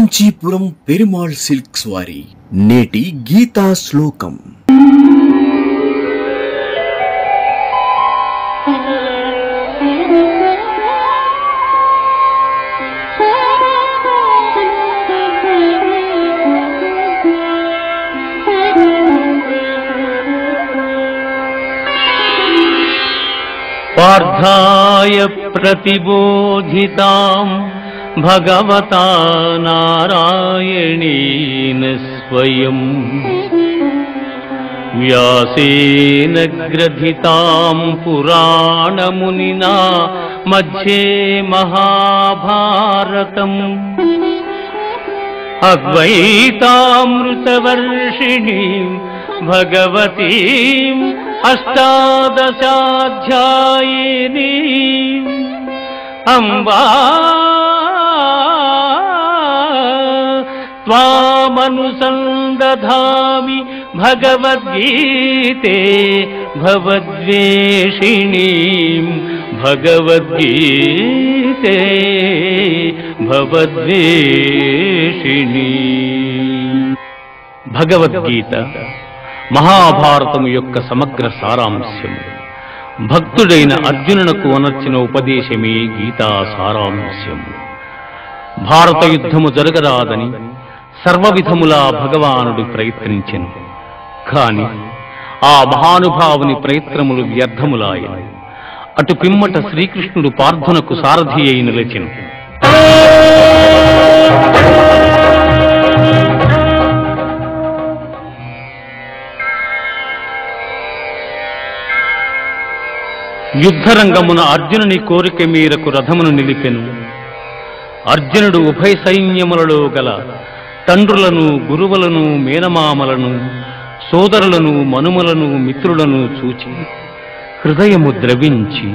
Kanchipuram Perumal silks వారి నేటి గీతా శ్లోకం. పార్థాయ ప్రతిబోధితాం భగవతా నారాయణేన స్వయం వ్యాసేన గ్రథితాం పురాణమునినా మధ్యే మహాభారతం అద్వైతామృతవర్షిణీం భగవతీం అష్టాదశాధ్యాయినీం అంబా త్వామనుసందధామి భగవద్గీతే భవద్వేషిణీం భగవద్గీతే భవద్వేషిణీం. భగవద్గీత మహాభారతము యొక్క సమగ్ర సారాంశము. భక్తుడైన అర్జునునకు అనర్చిన ఉపదేశమే గీతా సారాంశము. భారత యుద్ధము జరగరాదని సర్వవిధములా భగవానుడు ప్రయత్నించెను. కాని ఆ మహానుభావుని ప్రయత్నములు వ్యర్థములాయను. అటు పిమ్మట శ్రీకృష్ణుడు పార్థునకు సారథి అయి నిలిచెను. యుద్ధరంగమున అర్జునుని కోరిక మేరకు రథమును నిలిపెను. అర్జునుడు ఉభయ సైన్యములలో గల తండ్రులను, గురువులను, మేనమామలను, సోదరులను, మనుమలను, మిత్రులను చూచి హృదయము ద్రవించి